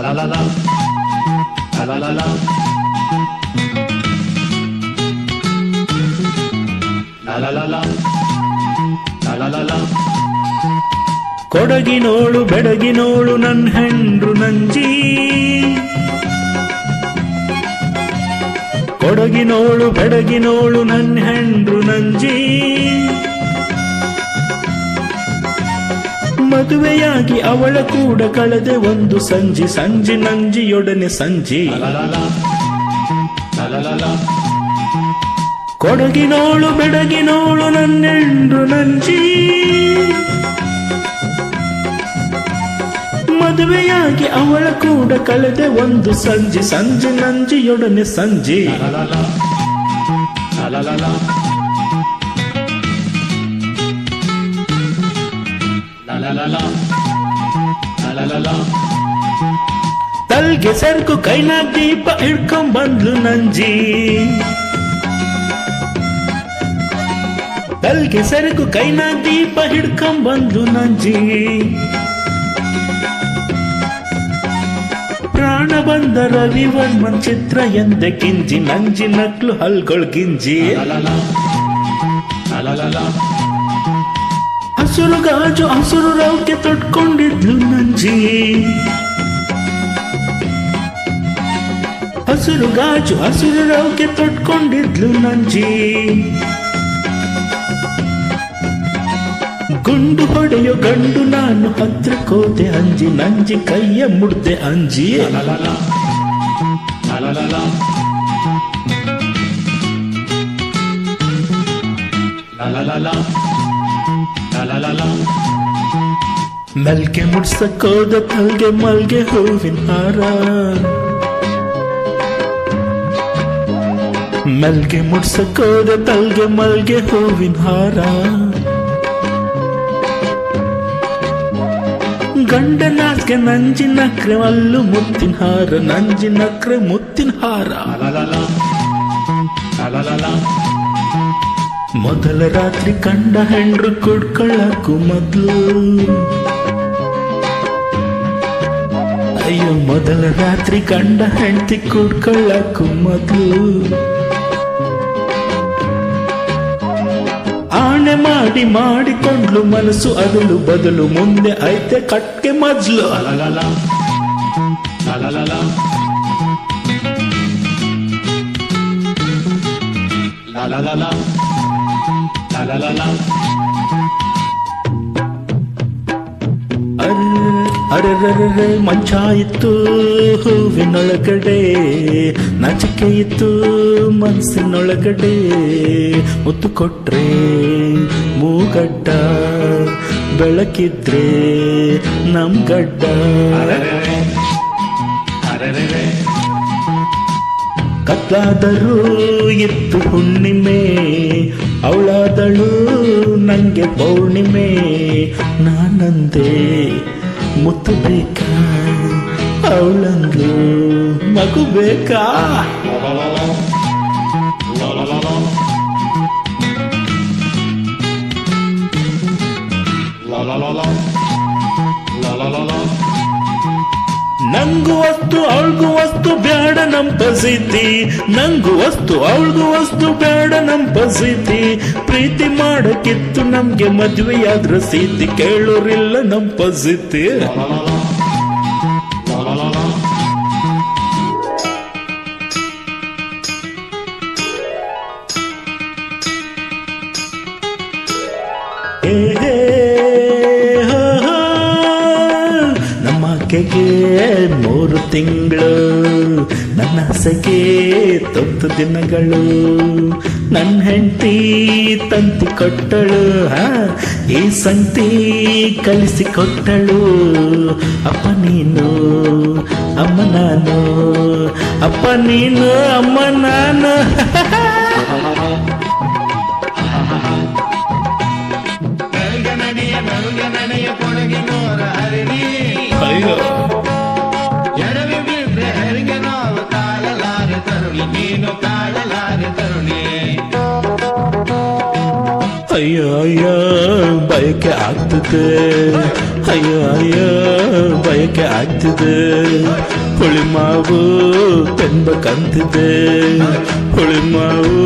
la la la la la la la la la la la la. ಕೊಡಗಿನೋಳು ಬೆಡಗಿನೋಳು ನನ್ ಹೆಂಡ್ರು ನಂಜಿ, ಕೊಡಗಿನೋಳು ಬೆಡಗಿನೋಳು ನನ್ ಹೆಂಡ್ರು ನಂಜಿ, ಮದುವೆಯಾಗಿ ಅವಳ ಕೂಡ ಕಳೆದೆ ಒಂದು ಸಂಜಿ, ಸಂಜಿ ನಂಜಿಯೊಡನೆ ಸಂಜಿ. ಕೊಡಗಿನೋಳು ಬೆಡಗಿನೋಳು ನನ್ನ ಹೆಂಡ್ರು ನಂಜಿ, ಮದುವೆಯಾಗಿ ಅವಳ ಕೂಡ ಕಳೆದೆ ಒಂದು ಸಂಜಿ, ಸಂಜಿ ನಂಜಿಯೊಡನೆ ಸಂಜಿ. ತಲ್ಗೆ ಸೆರ್ಕು ಕೈನಾಗ ದೀಪ ಹಿಡ್ಕೊಂಬಂದ್ಲು ನಂಜಿ, ತಲ್ಗೆ ಸೆರಕು ಕೈನಾಗ ದೀಪ ಹಿಡ್ಕೊಂಬಂದ್ಲು ನಂಜಿ, ಪ್ರಾಣ ಬಂದ ರವಿವರ್ಮನ್ ಚಿತ್ರ ಎಂದೆ ಗಿಂಜಿ, ನಂಜಿ ನಕ್ಲು ಹಲ್ಗೊಳ್ ಗಿಂಜಿ. ಹಸುರು ಗಾಜು ಹಸುರು ರೌಕೆ ತೊಟ್ಕೊಂಡಿದ್ಲು ನಂಜಿ, ಹಸುರು ಗಾಜು ಹಸುರು ರೌಕೆ ತೊಟ್ಕೊಂಡಿದ್ಲು ನಂಜಿ, ಗುಂಡು ಹೊಡೆಯೋ ಗಂಡು ನಾನು ಹತ್ರ ಕೋದೆ ಅಂಜಿ, ನಂಜಿ ಕೈಯ ಮುಡ್ದೆ ಅಂಜಿ. ಮೆಲ್ಗೆ ಮುಡ್ಸಕ್ಕೋದ ತಲ್ಗೆ ಮಲ್ಗೆ ಹೂವಿನ ಹಾರ, ಮೆಲ್ಗೆ ಮುಡ್ಸಕ್ಕೋದ ತಲ್ಗೆ ಮಲ್ಗೆ ಹೂವಿನ ಹಾರ, ಗಂಡ ನಾಲ್ಗೆ ನಂಜಿ ನಕ್ರೆ ಅಲ್ಲು ಮುತ್ತಿನ ಹಾರ, ನಂಜಿ ನಕ್ರೆ ಮುತ್ತಿನ ಹಾರ. ಮೊದಲ ರಾತ್ರಿ ಕಂಡ ಹೆಂಡ್ರು ಕುಡ್ಕೊಳ್ಳಕ್ಕೂ ಮೊದ್ಲು, ಅಯ್ಯೋ ಮೊದಲ ರಾತ್ರಿ ಕಂಡ ಹೆಂಡ್ತಿ ಕುಡ್ಕೊಳ್ಳಕ್ಕೂ ಮೊದ್ಲು, ಆಣೆ ಮಾಡಿ ಮಾಡಿಕೊಂಡ್ಲು ಮನಸ್ಸು ಅದಲು ಬದಲು, ಮುಂದೆ ಐತೆ ಕಟ್ಕೆ ಮಜ್ಲು. ಅರೆ ಮಂಚ ಇತ್ತು ಹೂವಿನೊಳಗಡೆ, ನಾಚಿಕೆ ಇತ್ತು ಮನಸ್ಸಿನೊಳಗಡೆ, ಮುತ್ತು ಕೊಟ್ರೆ ಮೂಗಡ್ಡ, ಬೆಳಕಿದ್ರೆ ನಮ್ ಗಡ್ಡ. ಕತ್ಲಾದರೂ ಇತ್ತು ಹುಣ್ಣಿಮೆ, ಅವಳಾದಳು ನಂಗೆ ಪೌರ್ಣಿಮೆ, ನಾನಂದೆ ಮುತ್ತು ಬೇಕಾ ಅವಳಂದು ಮಗು ಬೇಕಾ. ನಂಗು ವಸ್ತು ಅವಳಿಗೂ ವಸ್ತು ಬ್ಯಾಡ ನಂಪಸಿತಿ, ನಂಗು ವಸ್ತು ಅವಳಿಗೂ ವಸ್ತು ಬ್ಯಾಡ ನಂಪಸಿತಿ, ಪ್ರೀತಿ ಮಾಡಕ್ಕಿತ್ತು ನಮ್ಗೆ ಮದ್ವೆಯಾದ್ರ ಸೀತಿ, ಕೇಳೋರಿಲ್ಲ ನಂಪಸಿತಿ. ನಮ್ಮಕ್ಕೆಗೆ 3 ತಿಂಗಳು, ನನ್ನ ಆಸೆಗೆ 9 ದಿನಗಳು, ನನ್ನ ಹೆಂಡತಿ ತಂತಿ ಕೊಟ್ಟಳು, ಈ ಸಂತಿ ಕಲಿಸಿ ಕೊಟ್ಟಳು. ಅಪ್ಪ ನೀನು ಅಮ್ಮ ನಾನು, ಅಪ್ಪ ನೀನು ಅಮ್ಮ ನಾನು. ಅಯ್ಯೋ ಅಯ್ಯೋ ಅಯ್ಯೋ ಬಯಕೆ ಆಗ್ತದೆ, ಅಯ್ಯೋ ಅಯ್ಯೋ ಬಯಕೆ ಆಗ್ತಿದೆ, ಹುಳಿ ಮಾವು ತಿನ್ಬೇಕಂತಿದೆ, ಹುಳಿ ಮಾವು